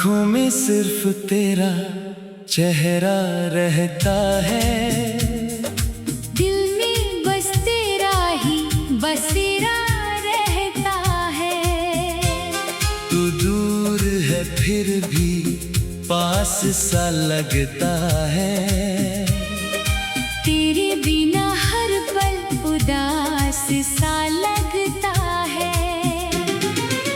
आँखों में सिर्फ तेरा चेहरा रहता है, दिल में बस तेरा ही बसेरा रहता है। तू दूर है फिर भी पास सा लगता है, तेरे बिना हर पल उदास सा लगता है।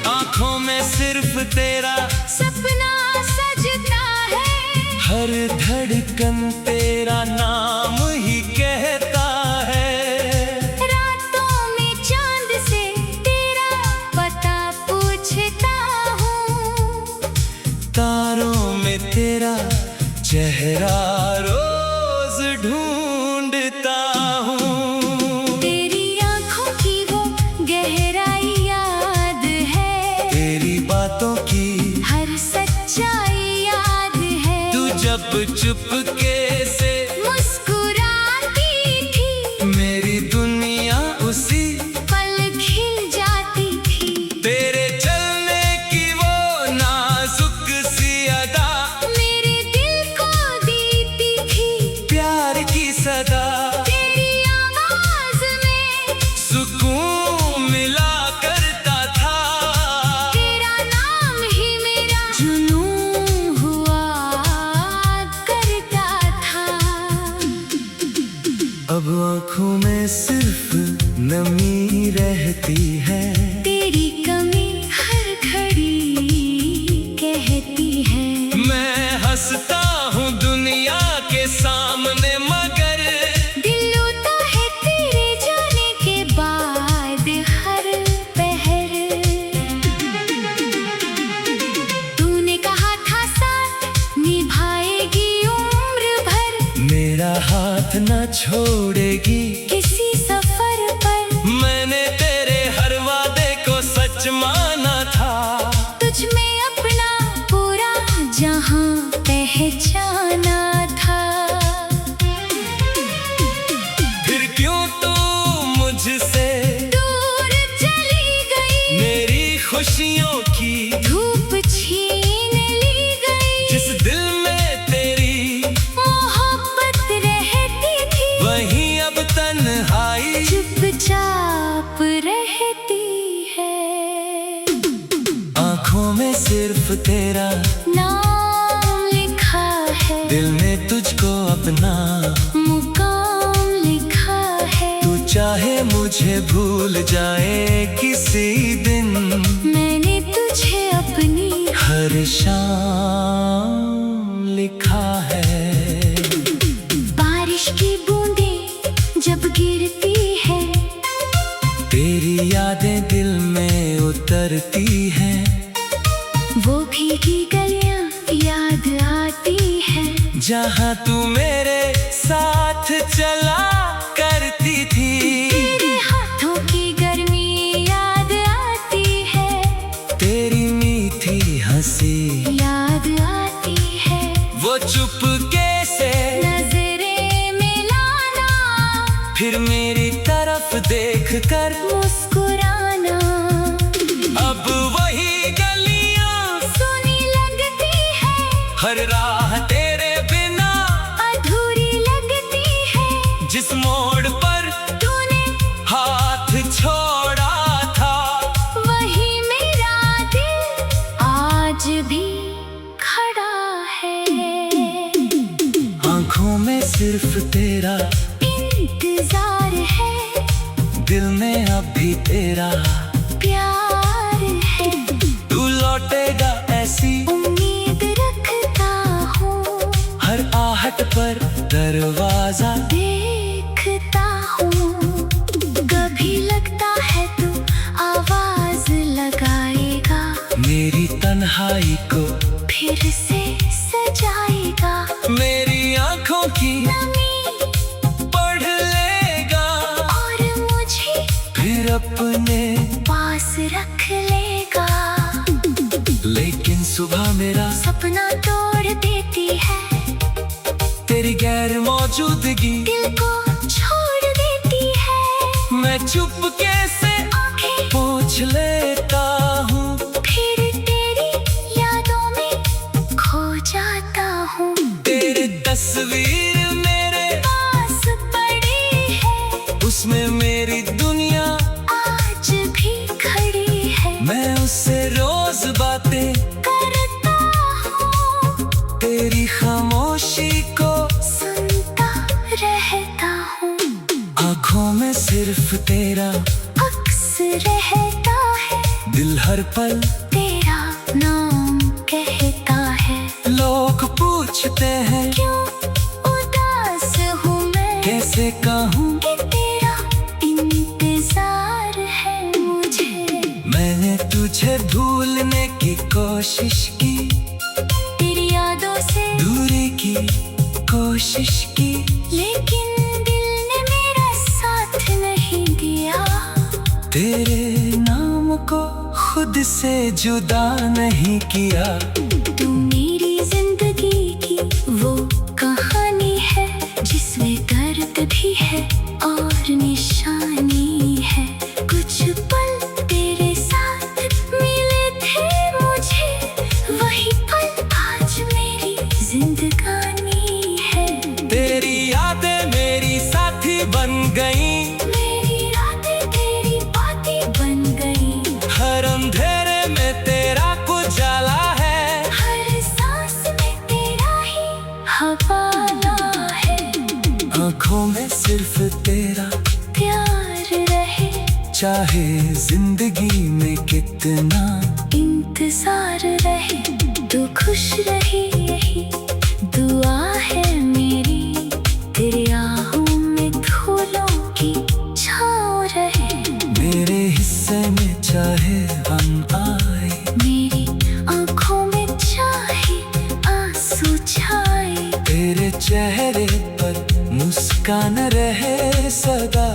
आँखों में सिर्फ तेरा सपना सजता है, हर धड़कन तेरा नाम ही कहता है। रातों में चांद से तेरा पता पूछता हूँ, तारों में तेरा चेहरा रोज ढूंढता हूँ। तेरी आँखों की वो गहराई याद है, तेरी बातों की हर सच्चाई याद है। तू जब चुपके से मुस्कुराती थी, मेरी दुनिया उसी पल खिल जाती थी। तेरे चलने की वो नाजुक सी अदा मेरे दिल को देती थी प्यार की सदा। तेरी आवाज में, सुकून मिला करता था, तेरा नाम ही मेरा जुनून हुआ करता था। अब आँखों में सिर्फ नमी रहती है, तेरी कमी हर घड़ी कहती है। मैं हंसता हूँ दुनिया के सामने मगर दिल रोता है तेरे जाने के बाद हर पहर। तूने कहा था साथ निभाएगी उम्र भर, मेरा हाथ न छोड़ेगी। किसी सफर पर मैंने तेरे हर वादे को सच माना था, तुझ में अपना पूरा जहां पहचाना था। फिर क्यों तू मुझसे दूर चली गई, मेरी खुशियों की धूप छीन ली गई। जिस दिल में तेरी मोहब्बत रहती थी, वहीं अब तन्हाई चुपचाप रहती है। आँखों में सिर्फ तेरा नाम लिखा है, दिल में तुझको अपना मुकाम लिखा है। तू चाहे मुझे भूल जाए किसी दिन, मैंने तुझे अपनी हर शाम लिखा है। बारिश की बूंदें जब गिरती है, तेरी यादें दिल में उतरती हैं, वो भीगी गलियां याद आती है। जहाँ तू मेरे साथ चला करती थी। तेरे हाथों की गर्मी याद आती है, तेरी मीठी हंसी याद आती है। वो चुपके से नजरें मिलाना, फिर मेरी तरफ देख कर मुस्कुराना। अब वही गलियां सुनी लगती है, हर राह तेरे बिना अधूरी लगती है। जिस मोड़ पर तूने हाथ छोड़ा था, वही मेरा दिल आज भी खड़ा है। आँखों में सिर्फ तेरा इंतजार है, दिल में अब भी तेरा प्यार है। तू लौटेगा ऐसी उम्मीद रखता हूँ, हर आहट पर दरवाजा देखता हूँ। कभी लगता है तू आवाज लगाएगा, मेरी तन्हाई को फिर से सजाएगा। मेरी आँखों की नमी पढ़ लेगा, और मुझे फिर अपने पास रख लेगा। लेकिन सुबह मेरा सपना तोड़ देती है, तेरी गैर मौजूदगी दिल को छोड़ देती है। मैं चुपके से आंखें पूछ लेता हूँ, फिर तेरी यादों में तस्वीर मेरे पास पड़ी है, उसमें मेरी दुनिया आज भी खड़ी है। मैं उससे रोज बातें करता हूँ, तेरी खामोशी को सुनता रहता हूँ। आँखों में सिर्फ तेरा अक्स रहता है, दिल हर पल तेरा नाम कहता है। लोग पूछते हैं क्यों उदास हूँ मैं, कैसे कहूँ कि तेरा इंतजार है मुझे। मैंने तुझे भूलने की कोशिश की, तेरी यादों से दूरी की कोशिश की, लेकिन दिल ने मेरा साथ नहीं दिया। तेरे नाम को खुद से जुदा नहीं किया। तू मेरी जिंदगी की वो कहानी है, जिसमें दर्द भी है और निशानी है। कुछ पल तेरे साथ मिले थे मुझे, वही पल आज मेरी जिंदगानी है। तेरी यादें मेरी साथी बन गई, मेरी रातें तेरी बातें बन गई। हर अंधेरे में तेरा उजाला है, हर सांस में तेरा ही हवाला है। आँखों में सिर्फ तेरा प्यार रहे, चाहे जिंदगी में कितना इंतजार रहे। तू खुश रही यही दुआ है मेरी, तेरी आहों में फूलों की छाँव रहे। मेरे हिस्से में चाहे हम आए, मेरी आँखों में चाहे आंसू छाए। तेरे चेहरे पर मुस्कान रहे सदा।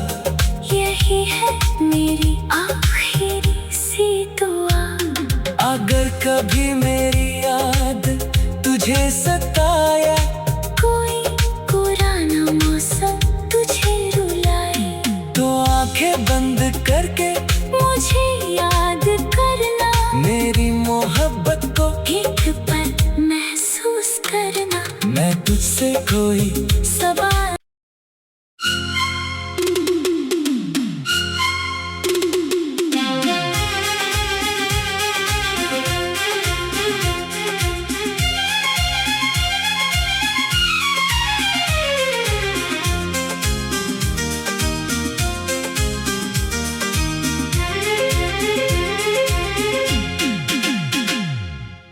यही है मेरी आखिरी सी दुआ। अगर कभी मेरी याद तुझे सताया, कोई पुराना मौसम तुझे रुलाए, तो आंखें बंद करके मुझे याद करना। मेरी मोहब्बत को एक पल महसूस करना। मैं तुझसे कोई सवाल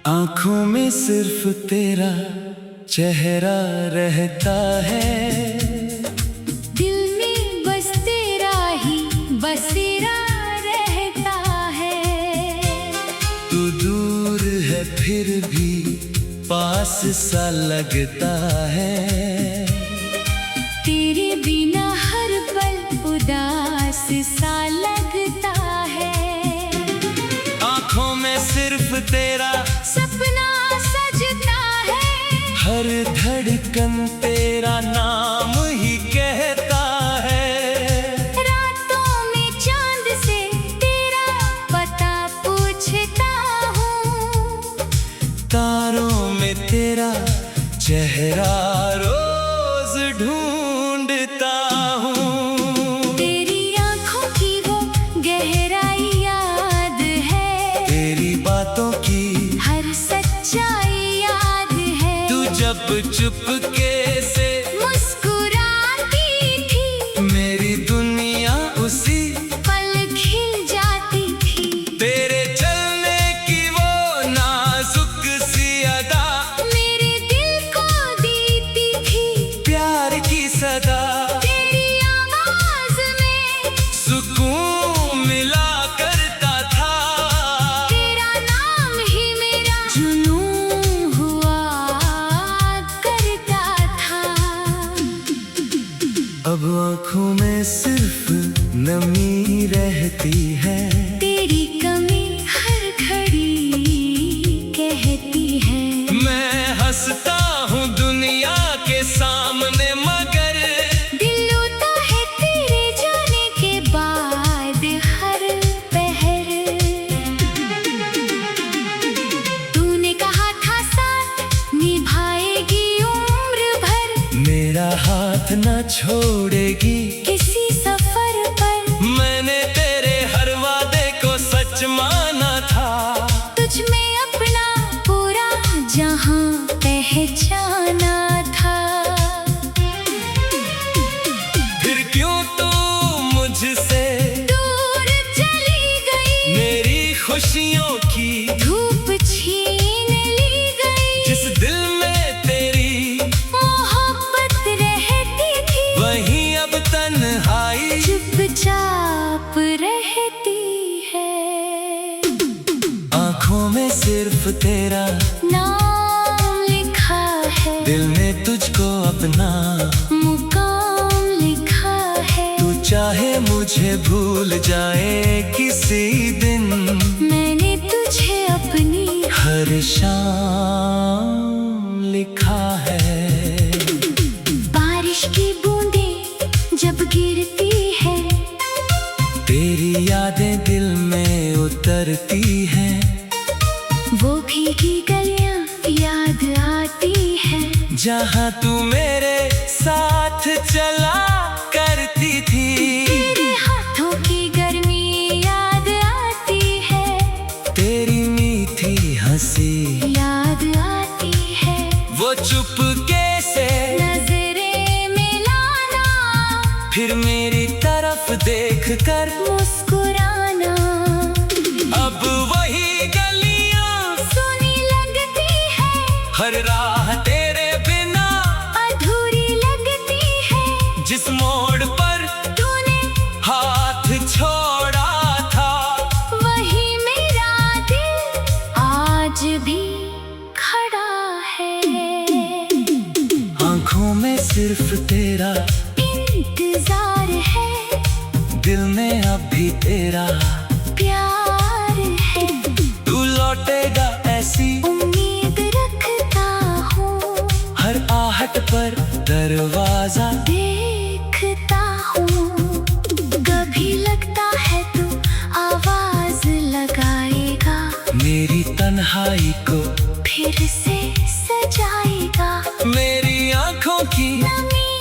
आँखों में सिर्फ तेरा चेहरा रहता है, दिल में बस तेरा ही बसेरा रहता है। तू दूर है फिर भी पास सा लगता है। तेरे बिना हर पल उदास सा लगता है। आँखों में सिर्फ तेरा सपना सजता है, हर धड़कन तेरा नाम ही कहता है। रातों में चांद से तेरा पता पूछता हूँ। तारों में तेरा चेहरा रोज ढूंढता हूँ। तेरी आँखों की वो गहराई याद है, तेरी बातों की हर सच्चाई याद है। तू जब चुपके से मुस्कुराती थी, मेरी दुनिया उसी पल खिल जाती थी। तेरे चलने की वो नाजुक सी अदा, मेरे दिल को देती थी प्यार की सदा। तेरी आवाज में, सुकून मिला करता था, तेरा नाम ही मेरा जुनून हुआ करता था। अब आँखों में सिर्फ नमी रहती है, तेरी कमी हर घड़ी कहती है। मैं हंसता हूँ दुनिया के सामने, मगर दिल रोता है तेरे जाने के बाद हर पहर। तूने कहा था साथ निभाएगी उम्र भर, छोड़ेगी किसी सफर पर। मैंने तेरे हर वादे को सच माना था। तुझ में अपना पूरा जहां पहचाना था। फिर क्यों तू मुझसे दूर चली गई, मेरी खुशियों की धूप छीन ली गई। जिस दिल में तेरी मोहब्बत रहती थी, वहीं अब तन्हाई चुपचाप रहती है। आँखों में सिर्फ तेरा नाम लिखा है, दिल ने तुझको अपना मुकाम लिखा है। तू चाहे मुझे भूल जाए किसी दिन, मैंने तुझे अपनी हर शाम लिखा है। बारिश की बूंदें जब गिरती है, तेरी यादें दिल में उतरती हैं। वो भीगी गलियां याद आती है। जहाँ तू मेरे साथ चला करती थी, तेरे हाथों की गर्मी याद आती है। तेरी मीठी हंसी याद आती है। वो चुपके से नजरें मिलाना, फिर मेरी तरफ देख कर मुस्कुराना। अब वही गलियां सुनी लगती है, हर राह तेरे बिना अधूरी लगती है। जिस मोड़ पर तूने हाथ छोड़ा था, वही मेरा दिल आज भी खड़ा है। आँखों में सिर्फ तेरा इंतजार है, दिल में अब भी तेरा प्यार है। तू लौटेगा ऐसी उम्मीद रखता हूँ, हर आहट पर दरवाजा देखता हूँ। कभी लगता है तू आवाज लगाएगा, मेरी तन्हाई को फिर से सजाएगा। मेरी आँखों की नमी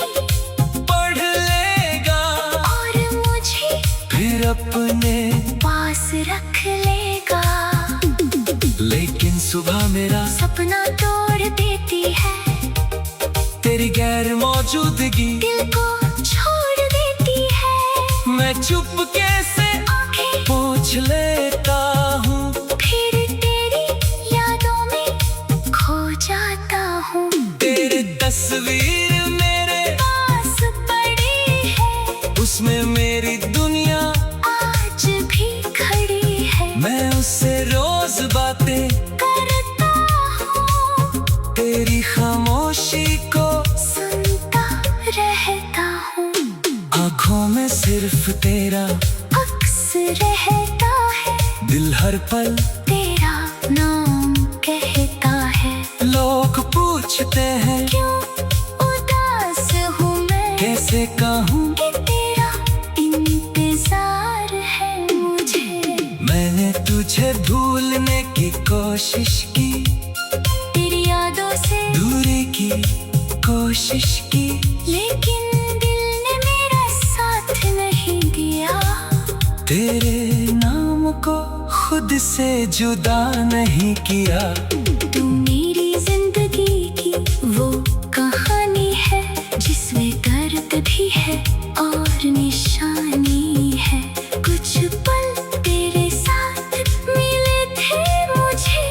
पढ़ लेगा, और मुझे फिर अपने पास रख लेगा। लेकिन सुबह मेरा सपना तोड़ देती है, तेरी गैर मौजूदगी दिल को छोड़ देती है। मैं चुपके से आंखें पूछ लेता हूँ, फिर तेरी यादों में खो जाता हूँ। तेरी तस्वीर मेरे पास पड़ी है, उसमें मेरी दुनिया आज भी खड़ी है। मैं उससे रोज बातें करता हूँ, तेरी खामोशी को सुनता रहता हूँ। आँखों में सिर्फ तेरा अक्स रहता है, दिल हर पल तेरा नाम कहता है। लोग पूछते हैं क्यों उदास हूँ मैं, कैसे कहूँ कि तेरा इंतजार है मुझे। मैंने तुझे भूलने की कोशिश की, तेरी यादों से दूरी की कोशिश की, लेकिन दिल ने मेरा साथ नहीं दिया। तेरे नाम को खुद से जुदा नहीं किया। तू मेरी जिंदगी की वो कहानी है, जिसमें दर्द भी है और निशानी है। कुछ पल तेरे साथ मिले थे मुझे,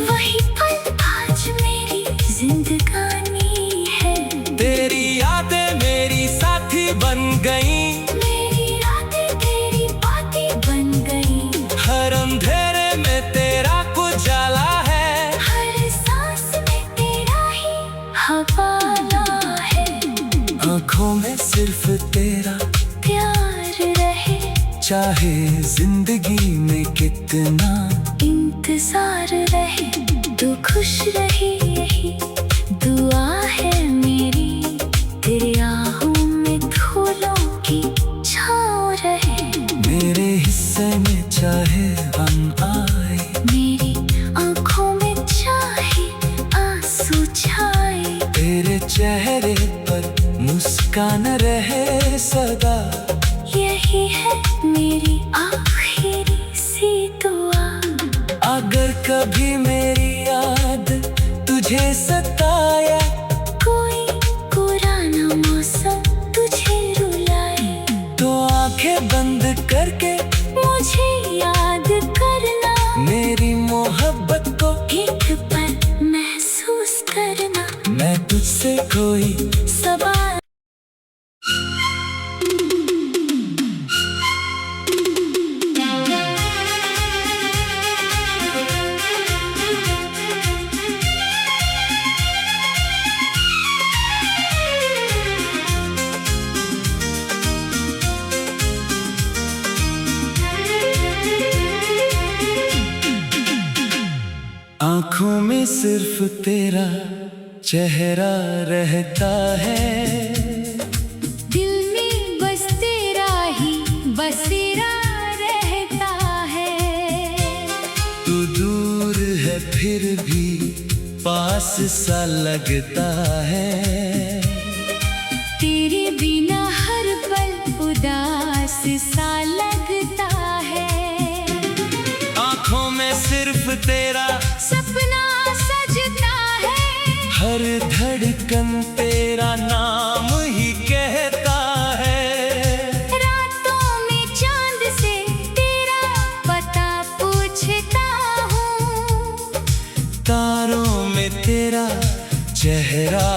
वही पल आज मेरी जिंदगानी है। तेरी यादें मेरी साथी बन गई, मेरी यादें तेरी बातें बन गई। हर अंधेरे में तेरा उजाला है। हर सांस में तेरा ही हवाला है। आँखों में सिर्फ तेरा प्यार रहे, चाहे जिंदगी में कितना इंतजार रहे। तू खुश रही यही दुआ है मेरी, तेरे आहों में फूलों की छाँव रहे। मेरे हिस्से में चाहे गम आए, मेरी आँखों में चाहे आंसू छाए। तेरे चेहरे पर मुस्कान रहे सदा। यही है मेरी आखिरी सी दुआ। अगर कभी मेरी याद तुझे सताया, कोई पुराना मौसम तुझे रुलाए, तो आंखें बंद करके मुझे याद करना। मेरी मोहब्बत को एक पल महसूस करना। मैं तुझसे कोई सवाल आँखों में सिर्फ तेरा चेहरा रहता है। दिल में बस तेरा ही बसेरा रहता है। तू दूर है फिर भी पास सा लगता है। तेरे बिना हर पल उदास सा लगता है। आँखों में सिर्फ तेरा सपना सजता है। हर धड़कन तेरा नाम ही कहता है। रातों में चांद से तेरा पता पूछता हूँ। तारों में तेरा चेहरा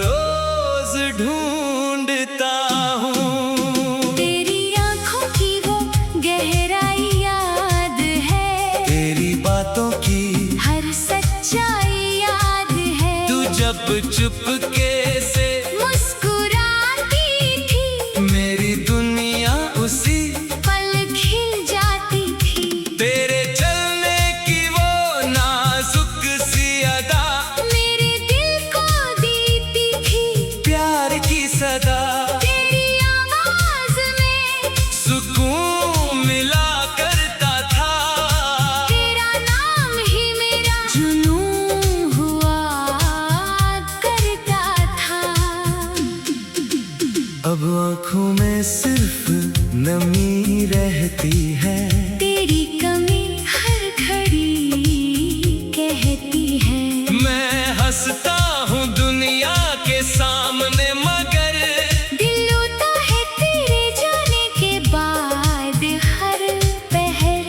रोज ढूंढता हूँ। तेरी आंखों की वो गहराई याद है। तेरी बातों की हर सच्चाई याद है। तू जब चुपके से मुस्कुराती थी, मेरी दुनिया उसी पल खिल जाती थी। तेरे चलने की वो नाजुक सी अदा मेरे दिल को देती थी प्यार की सदा। तेरी आवाज में सुकून मिला करता था। तेरा नाम ही मेरा जुनून हुआ करता था। अब आँखों में सिर्फ नमी रहती है। तेरी कमी हर घड़ी कहती है। मैं हंसता हूँ दुनिया के सामने, मगर दिल रोता है तेरे जाने के बाद हर पहर।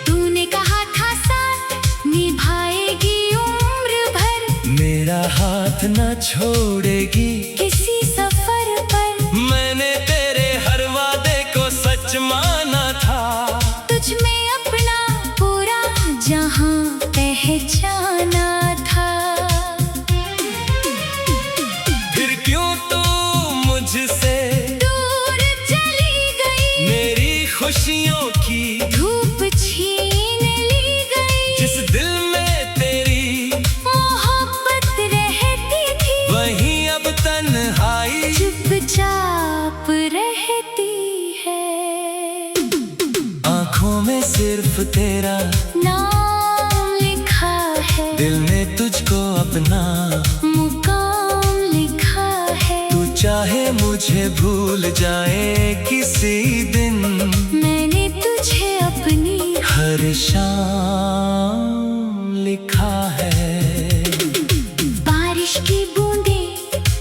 तूने कहा था साथ निभाएगी उम्र भर, मेरा हाथ न छोड़ेगी। किसी सफर पर मैंने तेरे हर वादे को सच माना था। तुझ में अपना पूरा जहां पहचाना था। फिर क्यों तू मुझसे दूर चली गई, मेरी खुशियों की धूप छीन ली गई। जिस दिल में तेरी मोहब्बत रहती थी, वहीं अब तन्हाई चुपचाप रहती है। आँखों में सिर्फ तेरा नाम लिखा है, दिल ने तुझको अपना। मुकाम लिखा है। तू चाहे मुझे भूल जाए किसी दिन, मैंने तुझे अपनी हर शाम लिखा है। बारिश की बूंदें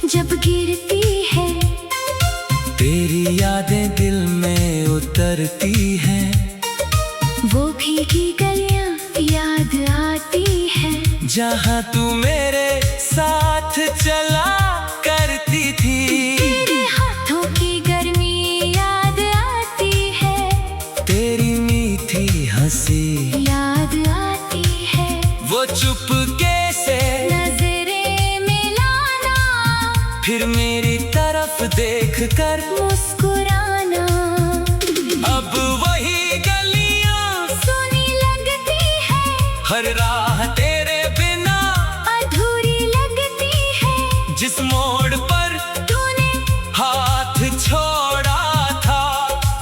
जब गिरती है, तेरी यादें दिल में उतरती हैं। वो भीगी गलियां याद आती है। जहाँ तू मेरे साथ चला करती थी। तेरे हाथों की गर्मी याद आती है। तेरी मीठी हंसी याद आती है। वो चुपके से नजरें मिलाना, फिर मेरी तरफ देख कर मुस्कुराना। अब वही गलियां सुनी लगती है, हर राह तेरे बिना अधूरी लगती है। जिस मोड़ पर तूने हाथ छोड़ा था,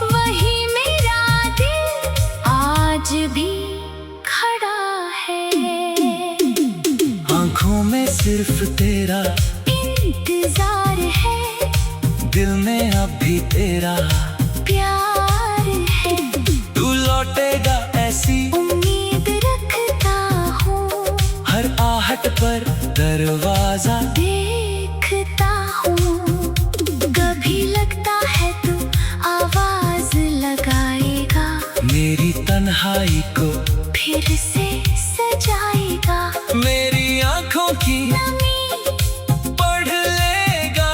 वही मेरा दिल आज भी खड़ा है। आँखों में सिर्फ तेरा इंतजार दिल में अब भी तेरा प्यार है। तू लौटेगा ऐसी उम्मीद रखता हूँ, हर आहट पर दरवाजा देखता हूँ। कभी लगता है तू आवाज लगाएगा, मेरी तन्हाई को फिर से सजाएगा। मेरी आंखों की नमी पढ़ लेगा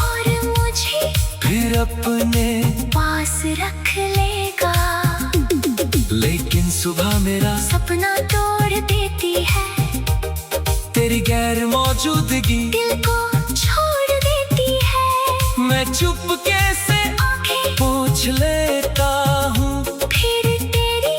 और मुझे फिर अपने पास रख लेगा। लेकिन सुबह मेरा सपना तोड़ देती है, तेरी गैर मौजूदगी दिल को छोड़ देती है। मैं चुपके से आंखें पोंछ लेता हूँ, फिर तेरी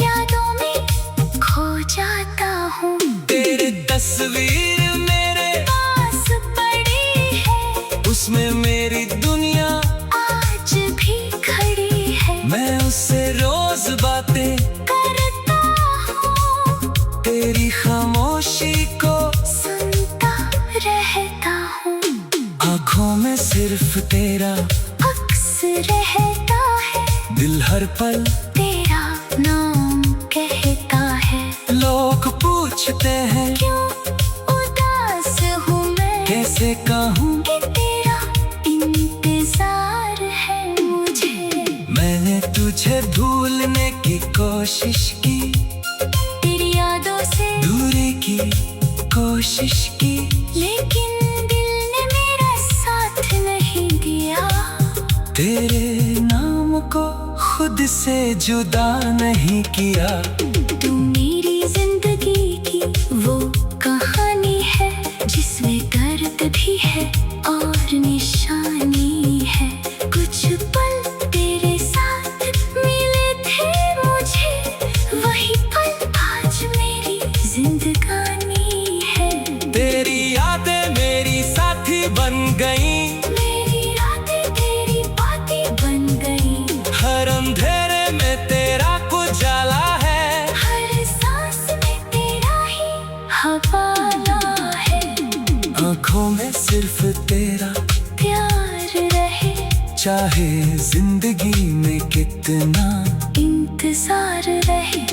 यादों में खो जाता हूँ। तेरी तस्वीर मेरे पास पड़ी है, उसमें मेरी दुनिया आज भी खड़ी है। मैं उससे रोज बातें करता हूँ, तेरी खामोशी को सुनता रहता हूँ। आंखों में सिर्फ तेरा अक्स रहता है, दिल हर पल तेरा नाम कहता है। लोग पूछते हैं क्यों उदास हूँ मैं, कैसे कहूँ कि तेरा इंतजार है मुझे। मैंने तुझे भूलने की कोशिश की, तेरी यादों से दूरी की कोशिश की, लेकिन दिल ने मेरा साथ नहीं दिया। तेरे नाम को खुद से जुदा नहीं किया। तू मेरी जिंदगी की वो कहानी है, जिसमें दर्द भी है और निशानी है। कुछ पल तेरे साथ मिले थे मुझे, वही पल आज मेरी जिंदगानी है। तेरी यादें मेरी साथी बन गई, मेरी यादें तेरी बातें बन गई। हर अंधेरे में तेरा उजाला है, हर सांस में तेरा ही हवाला है। आंखों में सिर्फ तेरा प्यार रहे, चाहे जिंदगी में कितना इंतजार रहे।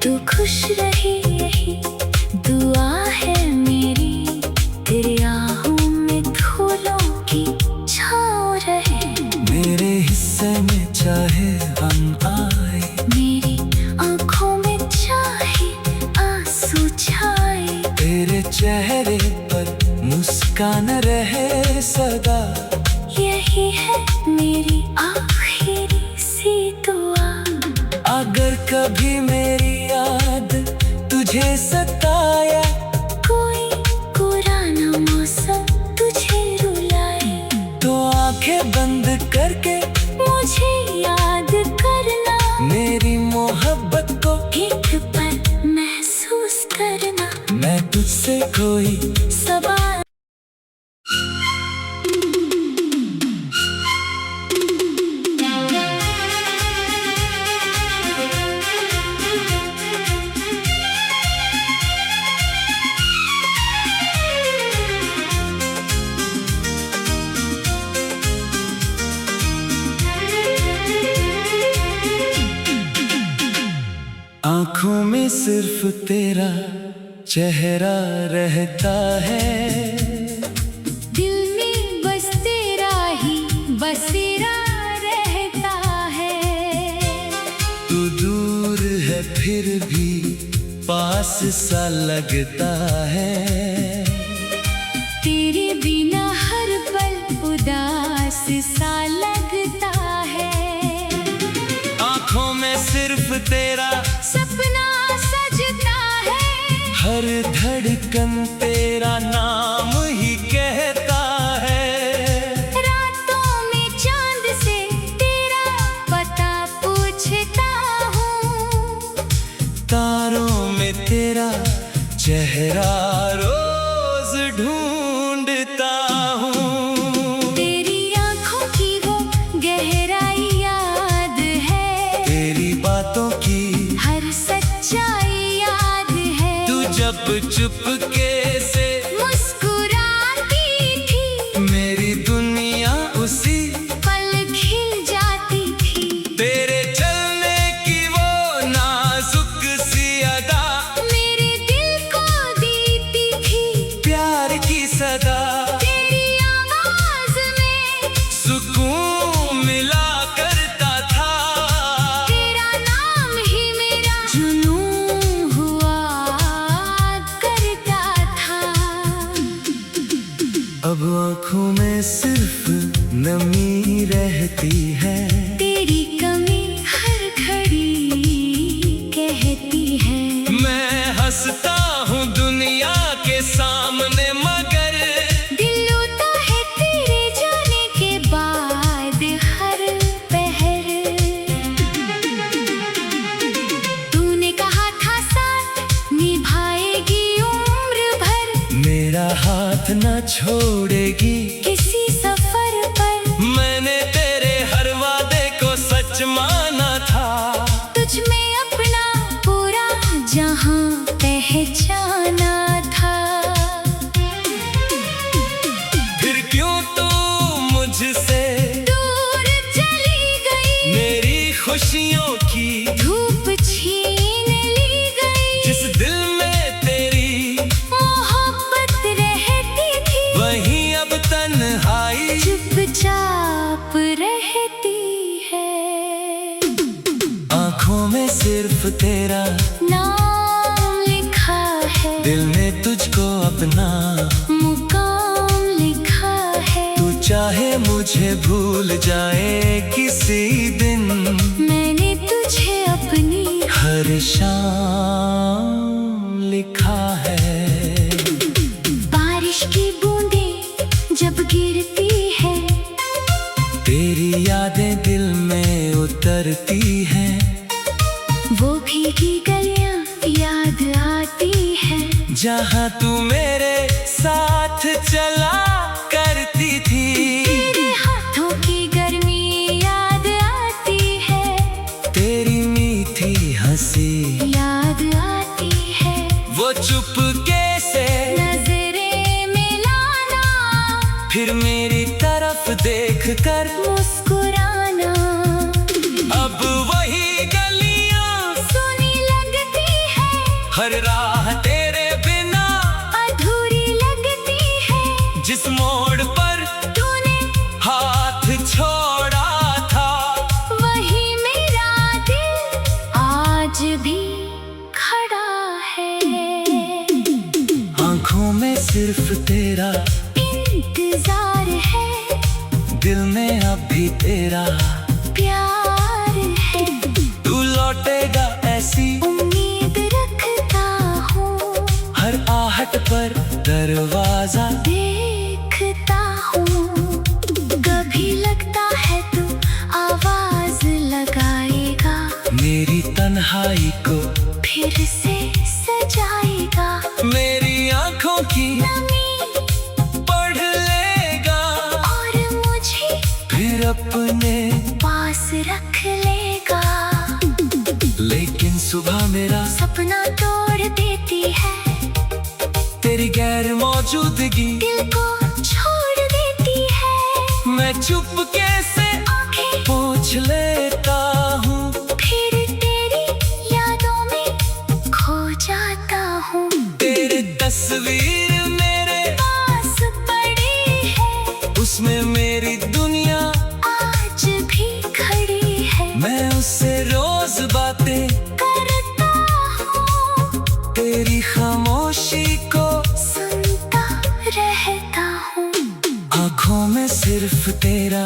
तू खुश रही यही दुआ है मेरी, तेरे आहों में फूलों की छाँव रहे। मेरे हिस्से में चाहे हम आए, मेरी आंखों में चाहे आंसू छाए। तेरे चेहरे पर मुस्कान रहे सदा, यही है मेरी आखिरी सी दुआ। अगर कभी मेरी याद तुझे सताया, कोई पुराना मौसम तुझे रुलाए, तो आंखें बंद करके मुझे याद करना। मेरी मोहब्बत को एक पल महसूस करना, मैं तुझसे कोई सवाल। आंखों में सिर्फ तेरा चेहरा रहता है, दिल में बस तेरा ही बसेरा रहता है। तू दूर है फिर भी पास सा लगता है, तेरे बिना हर पल उदास सा लगता है। आंखों में सिर्फ तेरा सपना सजता है, हर धड़कन तेरा नाम ही कहता है। रातों में चांद से तेरा पता पूछता हूँ, तारों में तेरा चेहरा रोज ढूंढता हूँ। तेरी आंखों की वो गहराई याद है, तेरी बातों की हर सच्चाई याद है। तू जब चुपके से सिर्फ नमी रहती है, तेरी कमी हर घड़ी कहती है। मैं हंसता हूँ दुनिया के सामने मगर दिल रोता है तेरे जाने के बाद हर पहर। तूने कहा था साथ निभाएगी उम्र भर, मेरा हाथ न छोड़ेगी किसी सफर पर। मैंने तेरे हर वादे को सच माना था, तुझ में अपना पूरा जहां पहचाना था। फिर क्यों तू मुझसे दूर चली गई, मेरी खुशियों की धूप छीन ली गई। जिस दिल में तेरी मोहब्बत रहती थी, वहीं अब तन्हाई चुपचाप रहती है। आँखों में सिर्फ तेरा नाम लिखा है, दिल ने तुझको अपना मुकाम लिखा है। तू चाहे मुझे भूल जाए किसी दिन, मैंने तुझे अपनी हर शाम लिखा है। बारिश की बूंदें जब गिरती है, तेरी यादें दिल में उतरती हैं, वो भीगी गलियां याद आती है। जहाँ तू मेरे साथ चला करती थी। तेरे हाथों की गर्मी याद आती है, तेरी मीठी हंसी याद आती है। वो चुपके से नजरें मिलाना, फिर मेरी तरफ देख कर मुस्कुराना। अब वही गलियां सुनी लगती है, हर राह तेरे बिना अधूरी लगती है। जिस मोड़ पर तूने हाथ छोड़ा था, वही मेरा दिल आज भी खड़ा है। आँखों में सिर्फ तेरा इंतजार है, दिल में अब भी तेरा प्यार है। तू लौटेगा ऐसी उम्मीद रखता हूँ, हर आहट पर दरवाजा देखता हूँ। कभी लगता है तू आवाज लगाएगा, मेरी तन्हाई को फिर से सजाएगा। मेरी आँखों की नमी पढ़ लेगा, और मुझे फिर अपने पास रख लेगा। लेकिन सुबह मेरा सपना तोड़ देती है, तेरी गैर मौजूदगी दिल को छोड़ देती है। मैं चुपके से आंखें पूछ लेता हूँ, फिर तेरी यादों में खो जाता हूँ। तेरी तस्वीर मेरे पास पड़ी है, उसमें मेरी दुनिया आज भी खड़ी है। मैं उससे रोज बातें करता हूँ, तेरी खामोशी को सुनता रहता हूँ। आँखों में सिर्फ तेरा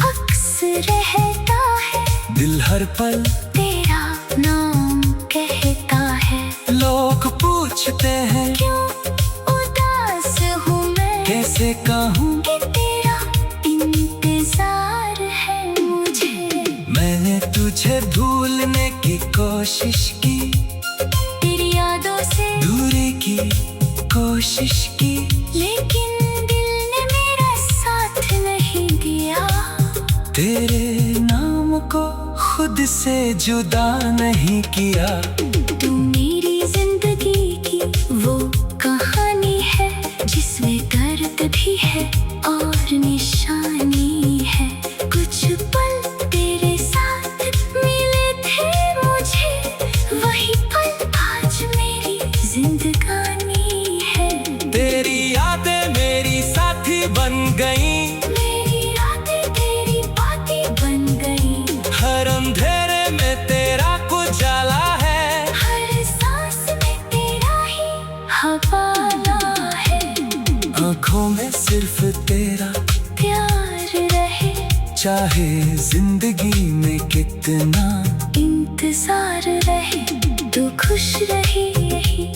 अक्स रहता है, दिल हर पल तेरा नाम कहता है। लोग पूछते हैं क्यों उदास हूँ मैं, कैसे कहूँ कि तेरा इंतजार है मुझे। मैंने तुझे भूलने की कोशिश की, तेरी यादों से दूरी की कोशिश की, लेकिन दिल ने मेरा साथ नहीं दिया। तेरे नाम को खुद से जुदा नहीं किया। तू मेरी जिंदगी की वो कहानी है, जिसमें दर्द भी है और निशानी है। कुछ पल तेरे साथ मिले थे मुझे, वही पल आज मेरी जिंदगानी है। तेरी यादें मेरी साथी बन गईं, मेरी यादें तेरी बातें बन गई। हर अंधेरे में तेरा उजाला है, हर सांस में तेरा ही हवाला है। आँखों में सिर्फ तेरा प्यार चाहे जिंदगी में कितना इंतजार रहे तू खुश रही, यही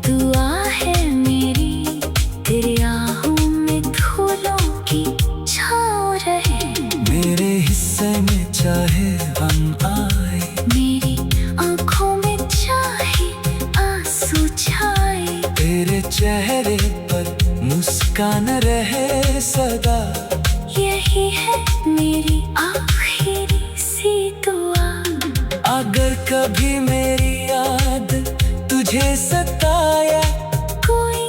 दुआ है मेरी। तेरी आहों में फूलों की छाँव रहे, मेरे हिस्से में चाहे हम आए, मेरी आँखों में चाहे आंसू छाए। तेरे चेहरे पर मुस्कान रहे सदा, यही है मेरी आखिरी सी दुआ। अगर कभी मेरी याद तुझे सताया, कोई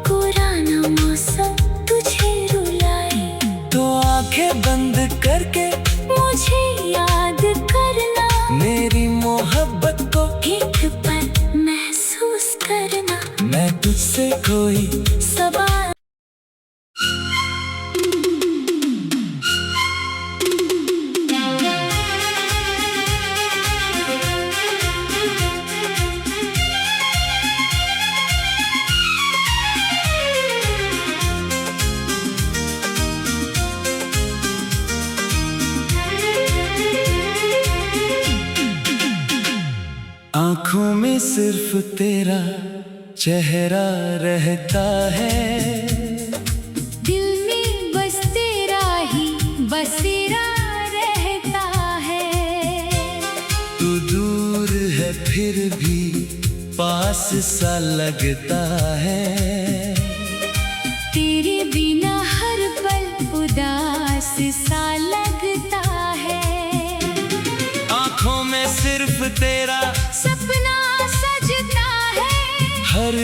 पुराना मौसम तुझे रुलाए, तो आंखें बंद करके मुझे याद करना। मेरी मोहब्बत को एक पल महसूस करना, मैं तुझसे कोई सवाल। आँखों में सिर्फ तेरा चेहरा रहता है, दिल में बस तेरा ही बसेरा रहता है। तू दूर है फिर भी पास सा लगता है, तेरे बिना हर पल उदास सा लगता है। आँखों में सिर्फ तेरा सपना सजता है, हर